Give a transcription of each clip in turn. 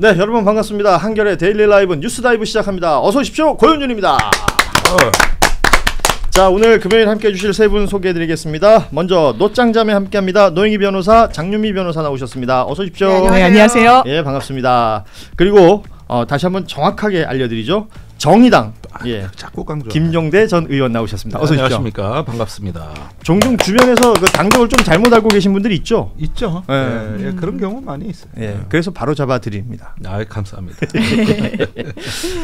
네, 여러분 반갑습니다. 한결의 데일리 라이브 뉴스 다이브 시작합니다. 어서 오십시오. 고현준입니다. 자, 오늘 금요일 함께해 주실 세 분 소개해드리겠습니다. 먼저 노짱잠에 함께합니다. 노영희 변호사, 장윤미 변호사 나오셨습니다. 어서 오십시오. 네, 안녕하세요. 예, 반갑습니다. 그리고 다시 한번 정확하게 알려드리죠. 정의당 자꾸 강조. 김종대 전 의원 나오셨습니다. 어서 오십시오. 안녕하십니까. 반갑습니다. 종종 주변에서 그 당적을 좀 잘못 알고 계신 분들이 있죠. 있죠. 예, 그런 경우 많이 있어요. 예, 그래서 바로 잡아드립니다. 감사합니다.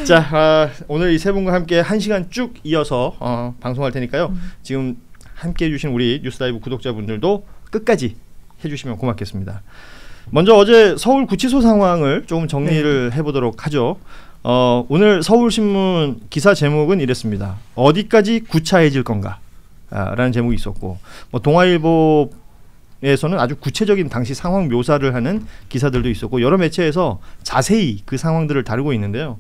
자, 오늘 이 세 분과 함께 1시간 쭉 이어서 방송할 테니까요. 지금 함께해 주신 우리 뉴스다이브 구독자분들도 끝까지 해주시면 고맙겠습니다. 먼저 어제 서울구치소 상황을 조금 정리를 해보도록 하죠. 오늘 서울신문 기사 제목은 이랬습니다. 어디까지 구차해질 건가? 라는 제목이 있었고, 동아일보에서는 아주 구체적인 당시 상황 묘사를 하는 기사들도 있었고, 여러 매체에서 자세히 그 상황들을 다루고 있는데요.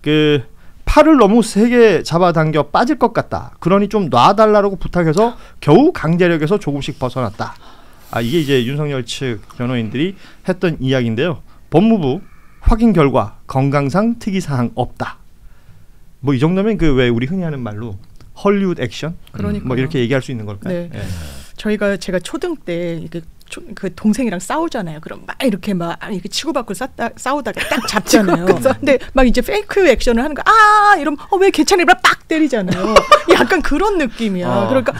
그 팔을 너무 세게 잡아당겨 빠질 것 같다. 그러니 좀 놔달라고 부탁해서 겨우 강제력에서 조금씩 벗어났다. 이게 이제 윤석열 측 변호인들이 했던 이야기인데요. 법무부 확인 결과 건강상 특이사항 없다. 뭐 이 정도면 그 왜 우리 흔히 하는 말로 헐리우드 액션? 뭐 이렇게 얘기할 수 있는 걸까요? 네. 제가 초등 때 이게 그 동생이랑 싸우잖아요. 그럼 막 이렇게 치고받고 싸우다가 딱 잡잖아요. 근데 막 이제 페이크 액션을 하는 거, 이러면 왜 괜찮아? 빡 때리잖아요. 약간 그런 느낌이야. 그러니까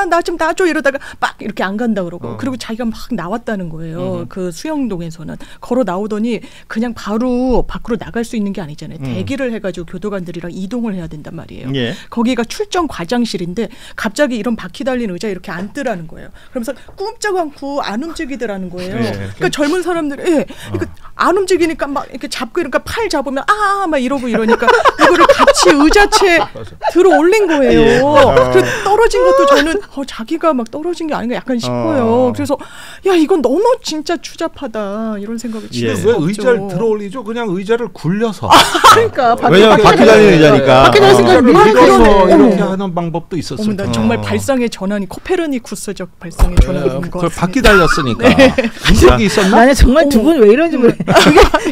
나 좀 놔줘 이러다가 빡 이렇게 안 간다 그러고, 그리고 자기가 막 나왔다는 거예요. 그 수영동에서는 걸어 나오더니 그냥 바로 밖으로 나갈 수 있는 게 아니잖아요. 대기를 해가지고 교도관들이랑 이동을 해야 된단 말이에요. 예. 거기가 출정 과장실인데 갑자기 이런 바퀴 달린 의자에 이렇게 앉더라는 거예요. 그러면서 꼼짝 않고 안 움직이더라는 거예요. 그러니까 젊은 사람들이 그러니까 안 움직이니까 막 이렇게 잡고 이러니까 팔 잡으면 막 이러고 이러니까 이거를 같이 의자채 들어 올린 거예요. 그래서 떨어진 것도 저는 자기가 막 떨어진 게 아닌가 약간 싶어요. 그래서 야, 이건 너무 진짜 추잡하다 이런 생각이 왜 의자를 들어 올리죠? 그냥 의자를 굴려서. 그러니까 왜냐면 바퀴 달리는 의자니까. 바퀴 달리는 의자를 이렇게 하는 방법도 있었어요. 난 정말 발상의 전환이 코페르니쿠스적 발상의 전환이 있는 것 같습니다. 바퀴 달렸으니까. 인적이 있었나? 나는 정말 두 분 왜 이런지 모르겠어요.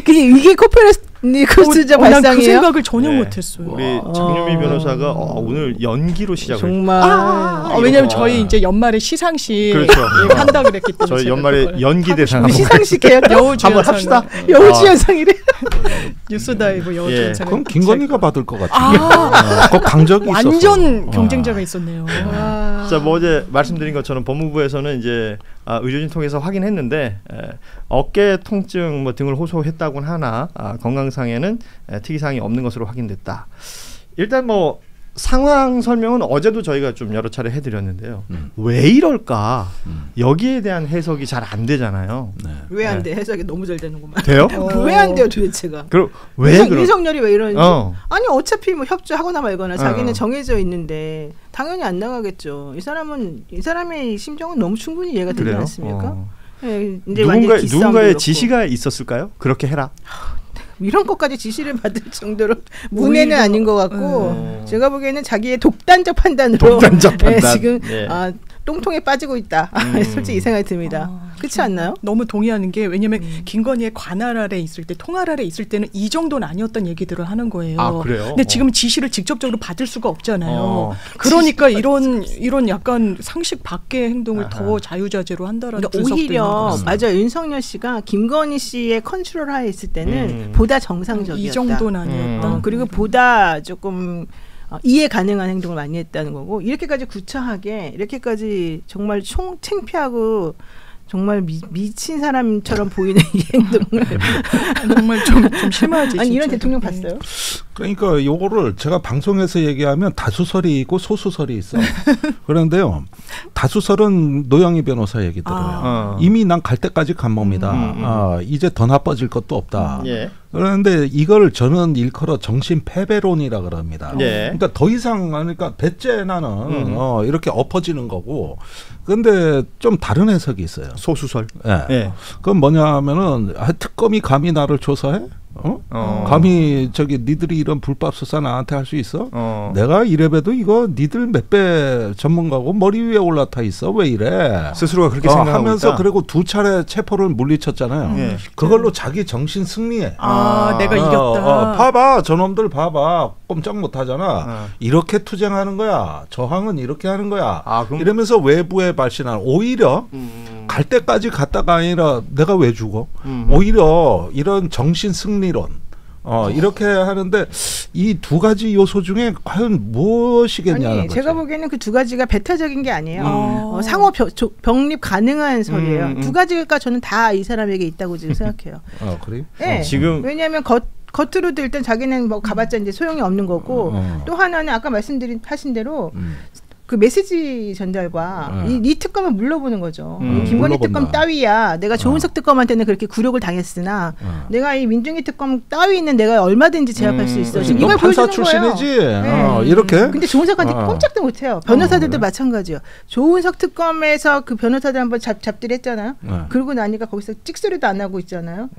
이게 코페르니쿠스적 발상이에요? 난 그 생각을 전혀 못했어요. 우리 장윤미 변호사가 오늘 연기로 시작을. 정말. 왜냐면 저희 이제 연말에 시상식 그렇죠. 한다 그랬기 때문에. 저희 연말에 연기 대상 시상식 해요. 한번 합시다. 여우주연상이래. 뉴스다이브 여우주연상. 그럼 김건희가 받을 것 같은데. 그 강적이 있었어. 완전 경쟁자가 있었네요. 자, 어제 말씀드린 것처럼 법무부에서는 이제 의료진 통해서 확인했는데 어깨 통증 등을 호소했다고는 하나 건강상에는 특이사항이 없는 것으로 확인됐다. 일단 상황 설명은 어제도 저희가 좀 여러 차례 해드렸는데요. 왜 이럴까? 여기에 대한 해석이 잘 안 되잖아요. 왜 안 돼? 해석이 너무 잘 되는구만. 돼요? 왜 안 돼요 도대체가? 그럼 왜 윤석열이 왜 이러는지. 아니 어차피 협조하거나 말거나 자기는 정해져 있는데 당연히 안 나가겠죠. 이 사람의 심정은 너무 충분히 이해가 되지 않습니까? 이제 누군가의 지시가 있었을까요? 그렇게 해라. 이런 것까지 지시를 받을 정도로 문외는 아닌 것 같고 제가 보기에는 자기의 독단적 판단으로 지금 똥통에 빠지고 있다. 솔직히 이 생각이 듭니다. 그렇지 않나요? 너무 동의하는 게 왜냐하면 김건희의 관할 아래 있을 때 통할 아래 있을 때는 이 정도는 아니었던 얘기들을 하는 거예요. 그래요? 근데 지금 지시를 직접적으로 받을 수가 없잖아요. 그러니까 이런 약간 상식 밖의 행동을 더 자유자재로 한다라는 분석도 오히려 맞아요. 윤석열 씨가 김건희 씨의 컨트롤 하에 있을 때는 보다 정상적이었다. 이 정도는 아니었다. 그리고 보다 조금 이해 가능한 행동을 많이 했다는 거고, 이렇게까지 구차하게 이렇게까지 정말 창피하고 정말 미친 사람처럼 보이는 이 행동을 정말 좀 심하지. 아니 이런 대통령 봤어요? 그러니까 요거를 제가 방송에서 얘기하면 다수설이 있고 소수설이 있어. 그런데요, 다수설은 노영희 변호사 얘기 들어요. 이미 난 갈 때까지 간 겁니다. 이제 더 나빠질 것도 없다. 그런데 이걸 저는 일컬어 정신 패배론이라 그럽니다. 그러니까 더 이상 그러니까 배째 나는 이렇게 엎어지는 거고. 근데 좀 다른 해석이 있어요. 소수설. 그건 뭐냐면은 특검이 감히 나를 조사해? 감히 저기 니들이 이런 불법 수사 나한테 할 수 있어? 내가 이래봬도 이거 니들 몇 배 전문가고 머리 위에 올라타 있어. 왜 이래? 스스로가 그렇게 생각하고 하면서 있다. 그리고 2차례 체포를 물리쳤잖아요. 그걸로 자기 정신 승리해. 내가 이겼다. 봐봐, 저놈들 봐봐, 꼼짝 못하잖아. 이렇게 투쟁하는 거야. 저항은 이렇게 하는 거야. 이러면서 외부에 발신하는 오히려 갈 때까지 갔다가 아니라 내가 왜 죽어? 오히려 이런 정신 승리론 이렇게 하는데 이 두 가지 요소 중에 과연 무엇이겠냐는 거죠. 제가 보기에는 그 두 가지가 배타적인 게 아니에요. 상호 병립 가능한 설이에요. 두 가지가 저는 다 이 사람에게 있다고 지금 생각해요. 그래요? 네. 지금 왜냐하면 겉으로도 일단 자기는 뭐 가봤자 이제 소용이 없는 거고 또 하나는 아까 하신 대로 그 메시지 전달과 이 특검을 물러보는 거죠. 김건희 특검 따위야. 내가 조은석 특검한테는 그렇게 굴욕을 당했으나 내가 이 민중기 특검 따위는 내가 얼마든지 제압할 수 있어. 지금 이걸 판사 보여주는 출신이지. 거예요. 이렇게. 근데 조은석한테 꼼짝도 못해요. 변호사들도 그래? 마찬가지요. 조은석 특검에서 그 변호사들 한번 잡들 했잖아요. 그러고 나니까 거기서 찍소리도 안 하고 있잖아요.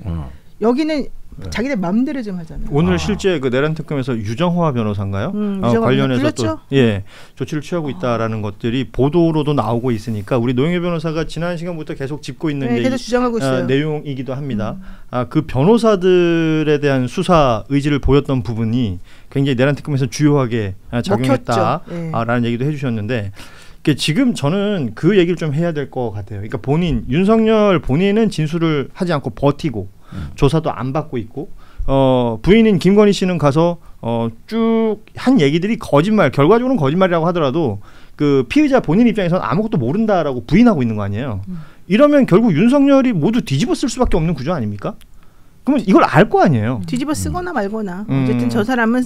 여기는 자기들 마음대로 좀 하잖아요. 오늘 실제 그 내란 특검에서 유정화 변호사인가요? 관련해서 또 조치를 취하고 있다라는 것들이 보도로도 나오고 있으니까 우리 노영희 변호사가 지난 시간부터 계속 짚고 있는 계속 주장하고 있어요. 내용이기도 합니다. 그 변호사들에 대한 수사 의지를 보였던 부분이 굉장히 내란 특검에서 주요하게 작용했다라는 얘기도 해주셨는데. 지금 저는 그 얘기를 좀 해야 될 것 같아요. 그러니까 윤석열 본인은 진술을 하지 않고 버티고 조사도 안 받고 있고 부인인 김건희 씨는 가서 쭉 한 얘기들이 결과적으로는 거짓말이라고 하더라도 그 피의자 본인 입장에서는 아무것도 모른다라고 부인하고 있는 거 아니에요. 이러면 결국 윤석열이 모두 뒤집어 쓸 수밖에 없는 구조 아닙니까? 그러면 이걸 알 거 아니에요. 뒤집어 쓰거나 말거나 어쨌든 저 사람은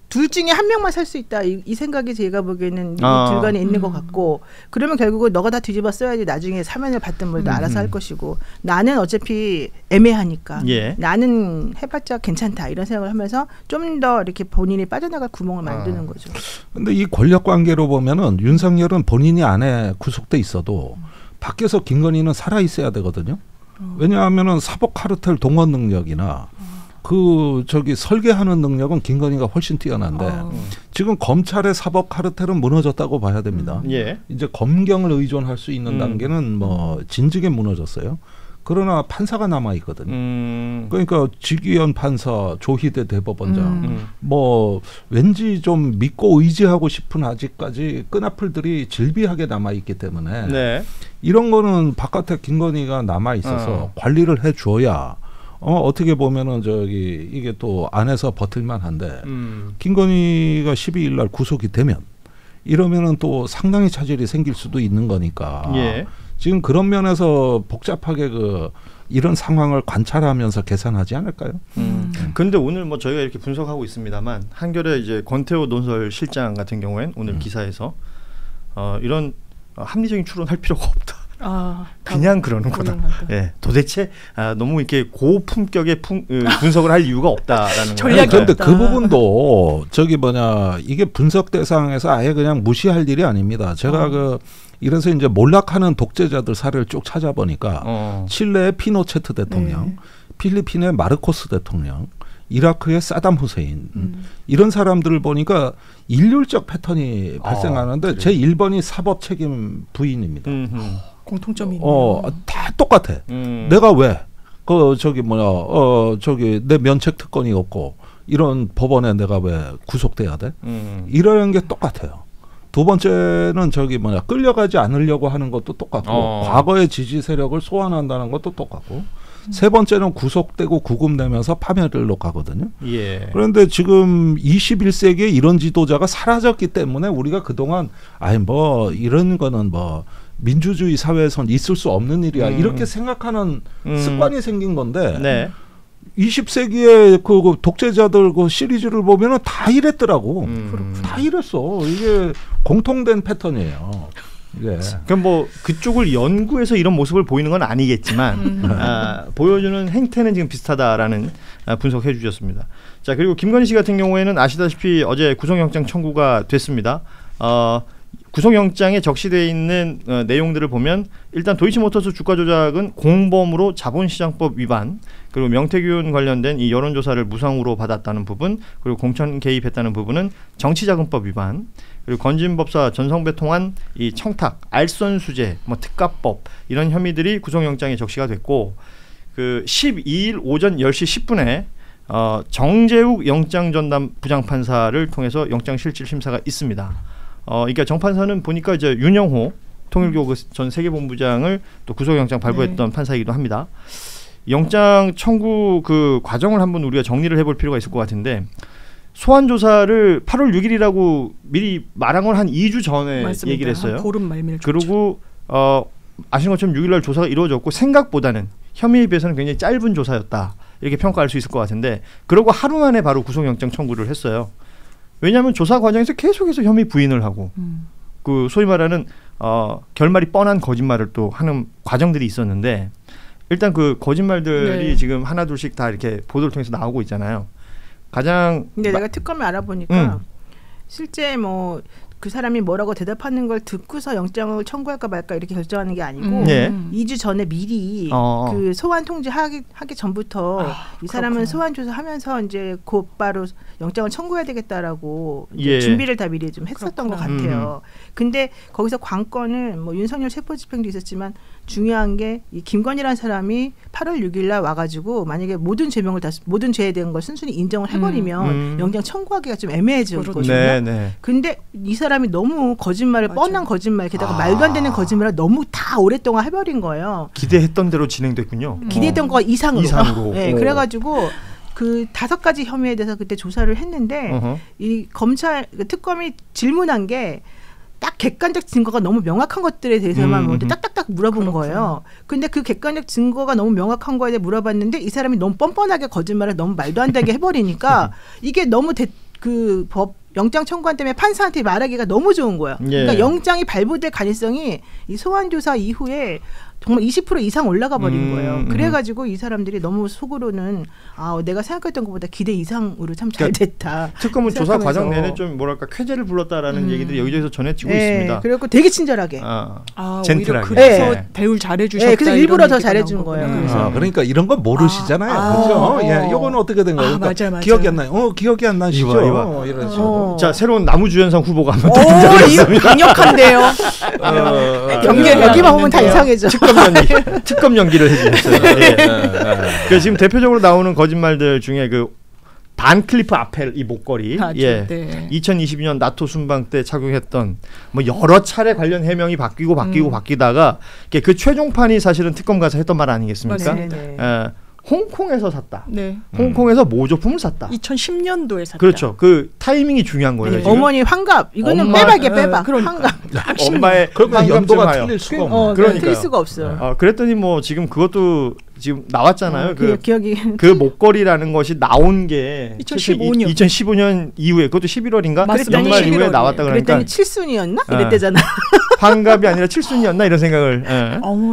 둘 중에 한 명만 살 수 있다. 이 생각이 제가 보기에는 둘간에 있는 것 같고 그러면 결국은 너가 다 뒤집어 써야지 나중에 사면을 받든 뭘도 알아서 할 것이고 나는 어차피 애매하니까 나는 해봤자 괜찮다 이런 생각을 하면서 좀 더 이렇게 본인이 빠져나갈 구멍을 만드는 거죠. 근데 이 권력 관계로 보면은 윤석열은 본인이 안에 구속돼 있어도 밖에서 김건희는 살아 있어야 되거든요. 왜냐하면은 사법 카르텔 동원 능력이나 설계하는 능력은 김건희가 훨씬 뛰어난데 지금 검찰의 사법 카르텔은 무너졌다고 봐야 됩니다. 이제 검경을 의존할 수 있는 단계는 뭐 진즉에 무너졌어요. 그러나 판사가 남아 있거든요. 그러니까 직위원 판사, 조희대 대법원장, 뭐 왠지 좀 믿고 의지하고 싶은 아직까지 끈앞을들이 질비하게 남아 있기 때문에 이런 거는 바깥에 김건희가 남아 있어서 관리를 해줘야. 어떻게 보면은 이게 또 안에서 버틸만 한데 김건희가 12일 날 구속이 되면 이러면은 또 상당히 차질이 생길 수도 있는 거니까 지금 그런 면에서 복잡하게 이런 상황을 관찰하면서 계산하지 않을까요? 그런데 오늘 뭐 저희가 이렇게 분석하고 있습니다만 한겨레 이제 권태호 논설 실장 같은 경우엔 오늘 기사에서 이런 합리적인 추론할 필요가 없다. 그냥 그러는 거다. 도대체 너무 이렇게 고품격의 분석을 할 이유가 없다라는 거예요. 그런데 그 부분도 이게 분석 대상에서 아예 그냥 무시할 일이 아닙니다. 제가 이래서 이제 몰락하는 독재자들 사례를 쭉 찾아보니까 칠레의 피노체트 대통령, 필리핀의 마르코스 대통령, 이라크의 사담 후세인 이런 사람들을 보니까 일률적 패턴이 발생하는데 제 1번이 사법 책임 부인입니다. 공통점이 있네요. 다 똑같아. 내가 왜 내 면책 특권이 없고 이런 법원에 내가 왜 구속돼야 돼? 이런 게 똑같아요. 두 번째는 끌려가지 않으려고 하는 것도 똑같고 과거의 지지 세력을 소환한다는 것도 똑같고 세 번째는 구속되고 구금되면서 파멸로 가거든요. 그런데 지금 21세기에 이런 지도자가 사라졌기 때문에 우리가 그동안 이런 거는 민주주의 사회에선 있을 수 없는 일이야 이렇게 생각하는 습관이 생긴 건데 20세기에 그 독재자들 그 시리즈를 보면은 다 이랬더라고. 다 이랬어. 이게 공통된 패턴이에요. 그럼 뭐 그쪽을 연구해서 이런 모습을 보이는 건 아니겠지만 보여주는 행태는 지금 비슷하다라는 분석해 주셨습니다. 자, 그리고 김건희 씨 같은 경우에는 아시다시피 어제 구속영장 청구가 됐습니다. 구속영장에 적시되어 있는 내용들을 보면 일단 도이치모터스 주가 조작은 공범으로 자본시장법 위반, 그리고 명태균 관련된 이 여론조사를 무상으로 받았다는 부분, 그리고 공천 개입했다는 부분은 정치자금법 위반, 그리고 건진법사 전성배 통한 이 청탁, 알선수재, 뭐 특가법 이런 혐의들이 구속영장에 적시가 됐고, 그 12일 오전 10시 10분에 정재욱 영장전담 부장판사를 통해서 영장실질심사가 있습니다. 그러니까 정판사는 보니까 이제 윤영호 통일교 전 세계본부장을 또 구속영장 발부했던 판사이기도 합니다. 영장 청구 그 과정을 한번 우리가 정리를 해볼 필요가 있을 것 같은데, 소환 조사를 8월 6일이라고 미리 말한 건 한 2주 전에 맞습니다. 얘기를 했어요. 보름 말미를 그리고 아시는 것처럼 6일날 조사가 이루어졌고 생각보다는 혐의에 비해서는 굉장히 짧은 조사였다, 이렇게 평가할 수 있을 것 같은데, 그러고 하루 만에 바로 구속영장 청구를 했어요. 왜냐하면 조사 과정에서 계속해서 혐의 부인을 하고 그 소위 말하는 결말이 뻔한 거짓말을 또 하는 과정들이 있었는데, 일단 그 거짓말들이 지금 하나 둘씩 다 이렇게 보도를 통해서 나오고 있잖아요. 가장 근데 내가 특검을 알아보니까 실제 뭐 그 사람이 뭐라고 대답하는 걸 듣고서 영장을 청구할까 말까 이렇게 결정하는 게 아니고 2주 전에 미리 그 소환 통지하기 전부터 이 사람은 소환 조사하면서 이제 곧바로 영장을 청구해야 되겠다라고 이제 준비를 다 미리 좀 했었던 것 같아요. 근데 거기서 관건은 뭐 윤석열 체포집행도 있었지만 중요한 게 이 김건희라는 사람이 8월 6일날 와가지고 만약에 모든 죄명을 다 모든 죄에 대한 걸 순순히 인정을 해버리면 영장 청구하기가 좀 애매해지거든요. 근데 이 사람이 너무 거짓말을 뻔한 거짓말, 게다가 말도 안 되는 거짓말을 너무 다 오랫동안 해버린 거예요. 기대했던 대로 진행됐군요. 기대했던 거 이상으로. 네, 그래가지고 그 5가지 혐의에 대해서 그때 조사를 했는데 이 검찰 특검이 질문한 게 딱 객관적 증거가 너무 명확한 것들에 대해서만 먼저 딱딱딱 물어본 거예요. 근데 그 객관적 증거가 너무 명확한 거에 대해 물어봤는데 이 사람이 너무 뻔뻔하게 거짓말을 너무 말도 안 되게 해버리니까 이게 너무 그 법 영장 청구한 때문에 판사한테 말하기가 너무 좋은 거예요. 그러니까 영장이 발부될 가능성이 이 소환 조사 이후에 정말 20% 이상 올라가 버린 거예요. 그래가지고 이 사람들이 너무 속으로는 내가 생각했던 것보다 기대 이상으로 참 잘 됐다. 특검은 조사 과정 내내 좀 뭐랄까 쾌재를 불렀다라는 얘기들이 여기저기서 전해지고 있습니다. 그리고 되게 친절하게. 젠틀하게. 그래서 대우를 잘해주셨다. 그래서 일부러 더 잘해준 거예요. 그러니까 이런 건 모르시잖아요. 그렇죠? 이거는 어떻게 된 거예요? 그러니까 맞아. 기억이 안 나요. 기억이 안 나시죠? 이런 식으로. 자, 새로운 나무주연상 후보가 한번 등장했습니다. 강력한데요. 여기만 보면 다 이상해져. 특검 연기를 해주셨어요. 그 지금 대표적으로 나오는 거짓말들 중에 그 반 클리프 아펠 이 목걸이, 2022년 나토 순방 때 착용했던 뭐 여러 차례 관련 해명이 바뀌다가 그 최종판이 사실은 특검 가서 했던 말 아니겠습니까? 홍콩에서 샀다. 홍콩에서 모조품을 샀다. 2010년도에 샀다. 그렇죠. 그 타이밍이 중요한 거예요. 어머니 환갑. 이거는 빼박. 환갑. 엄마의 연도가 틀릴 수가 없네. 틀릴 수가 없어요. 그랬더니 뭐 지금 그것도 지금 나왔잖아요. 기억이 그 목걸이라는 것이 나온 게 2015년 이후에, 그것도 11월인가? 연말 이후에 나왔다. 그러니까 그랬더니 칠순이었나? 이랬대잖아. 환갑이 아니라 칠순이었나 이런 생각을.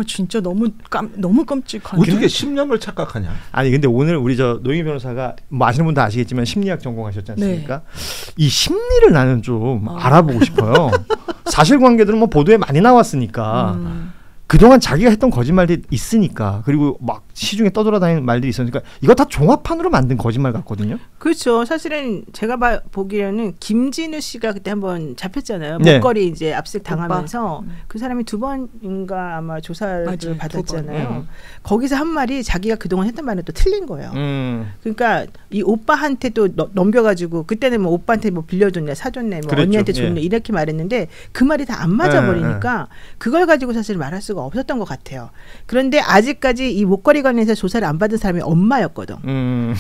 진짜 너무 끔찍하네. 어떻게 10년을 착각하냐? 아니 근데 오늘 우리 노영희 변호사가 뭐 아시는 분 다 아시겠지만 심리학 전공하셨지 않습니까? 이 심리를 나는 좀 알아보고 싶어요. 사실관계들은 뭐 보도에 많이 나왔으니까. 그동안 자기가 했던 거짓말들이 있으니까, 그리고 막 시중에 떠돌아다니는 말들이 있으니까 이거 다 종합판으로 만든 거짓말 같거든요. 그렇죠. 사실은 제가 보기에는 김진우 씨가 그때 한번 잡혔잖아요. 목걸이 이제 압수색 당하면서 그 사람이 2번인가 아마 조사를 받았잖아요. 거기서 한 말이 자기가 그동안 했던 말은 또 틀린 거예요. 그러니까 이 오빠한테 또 넘겨가지고 그때는 뭐 오빠한테 뭐 빌려줬냐 사줬냐 뭐 언니한테 줬냐 이렇게 말했는데 그 말이 다 안 맞아버리니까 그걸 가지고 사실 말할 수가 없었던 것 같아요. 그런데 아직까지 이 목걸이 관련해서 조사를 안 받은 사람이 엄마였거든.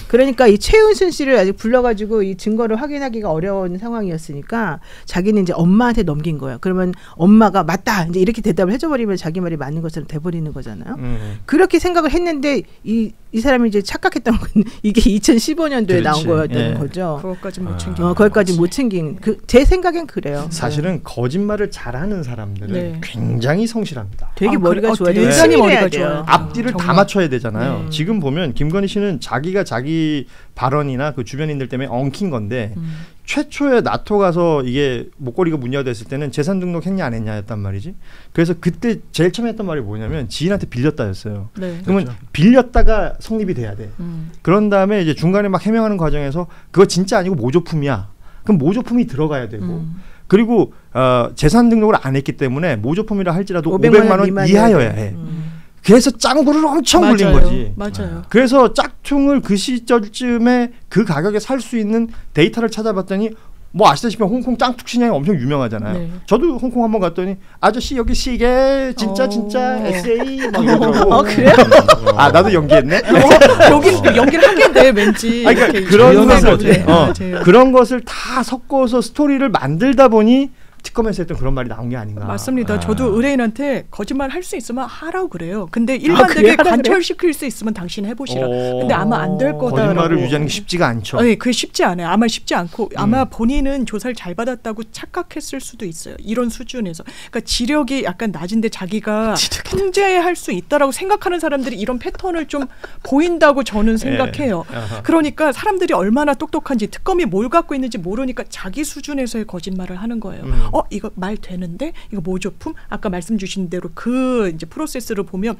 그러니까 이 최은순 씨를 아직 불러가지고 이 증거를 확인하기가 어려운 상황이었으니까 자기는 이제 엄마한테 넘긴 거예요. 그러면 엄마가 맞다 이제 이렇게 대답을 해줘버리면 자기 말이 맞는 것처럼 돼버리는 거잖아요. 그렇게 생각을 했는데 이 사람이 이제 착각했던 건 이게 2015년도에 나온 거였던 거죠. 그것까지 못 챙긴. 거기까지 못 챙긴. 제 생각엔 그래요. 사실은 거짓말을 잘하는 사람들은 굉장히 성실합니다. 되게 머리가 좋아요. 대단히 머리가 좋아요. 앞뒤를 다 맞춰야 되잖아요. 지금 보면 김건희 씨는 자기가 자기 발언이나 그 주변인들 때문에 엉킨 건데 최초에 나토 가서 이게 목걸이가 문제가 됐을 때는 재산 등록했냐 안 했냐였단 말이지. 그래서 그때 제일 처음 했던 말이 뭐냐면 지인한테 빌렸다였어요. 네. 그러면 그렇죠. 빌렸다가 성립이 돼야 돼. 그런 다음에 이제 중간에 막 해명하는 과정에서 그거 진짜 아니고 모조품이야. 그럼 모조품이 들어가야 되고 그리고 재산 등록을 안 했기 때문에 모조품이라 할지라도 500만 원 이하여야 해. 그래서 짱구를 엄청 굴린 거지. 맞아요. 그래서 짝퉁을 그 시절쯤에 그 가격에 살 수 있는 데이터를 찾아봤더니 뭐 아시다시피 홍콩 짱퉁 시장이 엄청 유명하잖아요. 네. 저도 홍콩 한번 갔더니 아저씨 여기 시계 진짜 XA 막 이러더라고. 그래요? 아 나도 연기했네. 여긴 연기를 하겠네 왠지. 그러니까 그런 것을 다 섞어서 스토리를 만들다 보니 특검에서 했던 그런 말이 나온 게 아닌가. 맞습니다. 저도 의뢰인한테 거짓말 할 수 있으면 하라고 그래요. 근데 일반되게 관철시킬 수 있으면 당신 해보시라. 근데 아마 안 될 거다라고. 거짓말을 유지하는 게 쉽지가 않죠. 네, 그게 쉽지 않아요. 아마 쉽지 않고 아마 본인은 조사를 잘 받았다고 착각했을 수도 있어요. 이런 수준에서. 그러니까 지력이 약간 낮은데 자기가 통제할 수 있다라고 생각하는 사람들이 이런 패턴을 좀 보인다고 저는 생각해요. 그러니까 사람들이 얼마나 똑똑한지 특검이 뭘 갖고 있는지 모르니까 자기 수준에서의 거짓말을 하는 거예요. 이거 말 되는데 이거 모조품 아까 말씀 주신 대로 그 이제 프로세스를 보면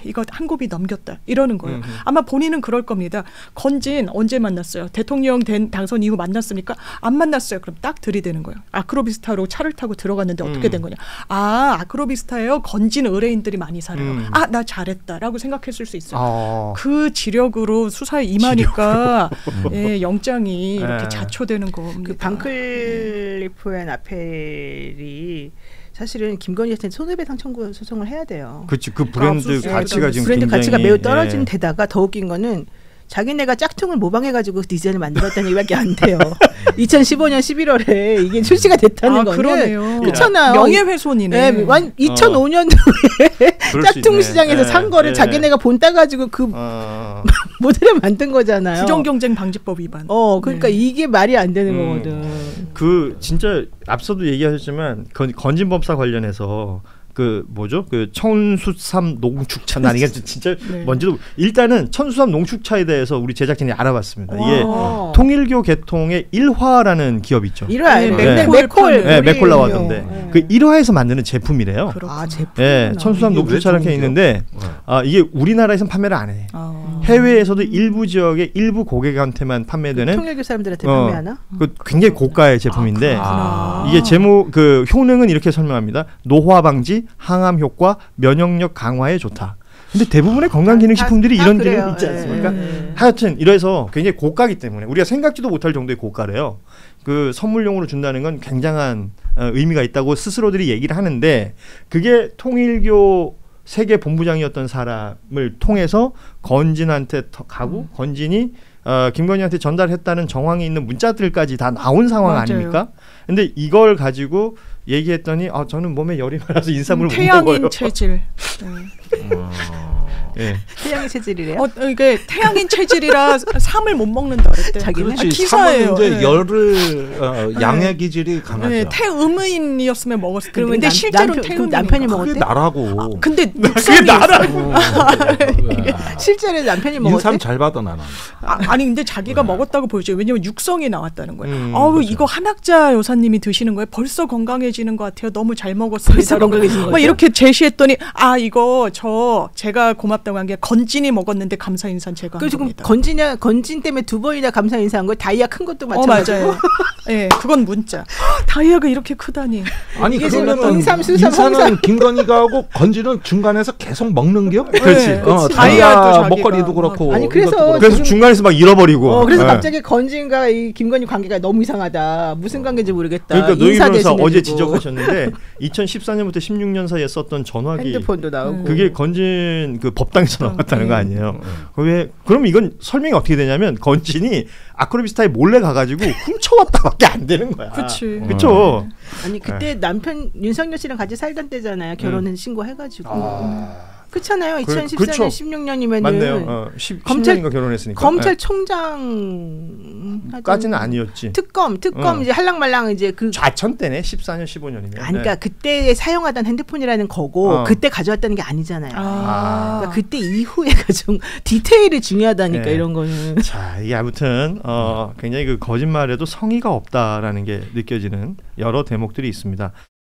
이거 한 곱이 넘겼다 이러는 거예요. 아마 본인은 그럴 겁니다. 건진 언제 만났어요? 대통령 당선 이후 만났습니까? 안 만났어요. 그럼 딱 들이대는 거예요. 아크로비스타로 차를 타고 들어갔는데 어떻게 된 거냐? 아크로비스타예요. 건진 의뢰인들이 많이 살아요. 나 잘했다라고 생각했을 수 있어요. 그 지력으로 수사에 임하니까 예, 영장이 이렇게 자초되는 겁니다. 그 반클리프의 나페 이 사실은 김건희한테 손해배상 청구 소송을 해야 돼요. 그렇지. 그 브랜드 가치가 지금 브랜드 가치가 매우 떨어진 데다가 더 웃긴 거는 자기네가 짝퉁을 모방해가지고 디자인을 만들었다는 얘기밖에 안 돼요. 2015년 11월에 이게 출시가 됐다는 거는 그러네요. 그렇잖아요. 명예훼손이네. 네, 2005년도에 짝퉁 시장에서 산 거를 자기네가 본 따가지고 그 모델을 만든 거잖아요. 부정경쟁 방지법 위반. 그러니까 이게 말이 안 되는 거거든. 그 진짜 앞서도 얘기하셨지만 건진법사 관련해서 그 뭐죠? 그 천수삼 농축차 난 이게 진짜 뭔지도 일단은 천수삼 농축차에 대해서 우리 제작진이 알아봤습니다. 이게 통일교 계통의 일화라는 기업이 있죠. 맥콜 나왔던데 그 일화에서 만드는 제품이래요. 제품. 네, 천수삼 농축차라는 게 있는데 이게 우리나라에서는 판매를 안 해. 해외에서도 일부 지역의 일부 고객한테만 판매되는 통일교 사람들한테 판매하나? 그 굉장히 고가의 제품인데 이게 제목 그 효능은 이렇게 설명합니다. 노화 방지, 항암 효과, 면역력 강화에 좋다. 근데 대부분의 건강기능식품들이 이런 기능이 있지 않습니까? 하여튼 이래서 굉장히 고가기 때문에 우리가 생각지도 못할 정도의 고가래요. 그 선물용으로 준다는 건 굉장한 의미가 있다고 스스로들이 얘기를 하는데 그게 통일교 세계 본부장이었던 사람을 통해서 건진한테 가고 건진이 김건희한테 전달했다는 정황이 있는 문자들까지 다 나온 상황 아닙니까? 근데 이걸 가지고 얘기했더니 저는 몸에 열이 많아서 인삼을 못 먹어요. 태양인 체질. 예. 태양인 체질이래요? 이게 태양인 체질이라 삼을 못 먹는다 그랬대. 자기는 기사예요. 이제 열을 양의 기질이 강하죠. 태음인이었으면 먹었을 텐데. 근데 실제로 태음인 남편이 먹었대. 그게 나라고. 근데 그게 나라고. 실제로 남편이 먹었대. 인삼 잘 받아 나는. 아니 근데 자기가 먹었다고 보여줘요. 왜냐면 육성이 나왔다는 거예요. 그렇죠. 이거 한학자 여사님이 드시는 거예요. 벌써 건강해지는 것 같아요. 너무 잘 먹었습니다. 벌써 건강해지는 거죠. 막 이렇게 제시했더니 이거 제가 고맙다고 한 게 건진이 먹었는데 감사 인사는 제가 한 겁니다. 지금 건진 때문에 2번이나 감사 인사한 거 다이아 큰 것도 마찬가지고. 맞아요. 네, 그건 문자. 다이아가 이렇게 크다니. 아니 그러면 인사는 김건희가 하고 건진은 중간에서 계속 먹는겨? 그렇지. 다이아 먹거리도 그렇고. 아니 그래서 중간에서 막 잃어버리고. 그래서 갑자기 건진과 이 김건희 관계가 너무 이상하다. 무슨 관계인지 모르겠다. 그러니까 노희 변호사 어제 지적하셨는데 2014년부터 16년 사이에 썼던 전화기 핸드폰도 나오고 그게 건진 그 법당에서 나왔다는 거 아니에요. 그럼 이건 설명이 어떻게 되냐면 건진이 아크로비스타에 몰래 가가지고 훔쳐왔다밖에 안 되는 거야. 그렇죠. 아니 그때 남편 윤석열 씨랑 같이 살던 때잖아요. 결혼 신고해가지고. 그렇잖아요. 2014년, 그렇죠. 16년이면은 맞네요. 10년인가 결혼했으니까. 검찰총장까지는 아니었지. 특검 이제 할랑말랑 이제 그 좌천 때네. 14년, 15년이면. 그러니까 그때 사용하던 핸드폰이라는 거고 그때 가져왔다는 게 아니잖아요. 그러니까 그때 이후에 가져온 디테일이 중요하다니까 이런 거는. 자, 이게 아무튼 굉장히 그 거짓말에도 성의가 없다라는 게 느껴지는 여러 대목들이 있습니다.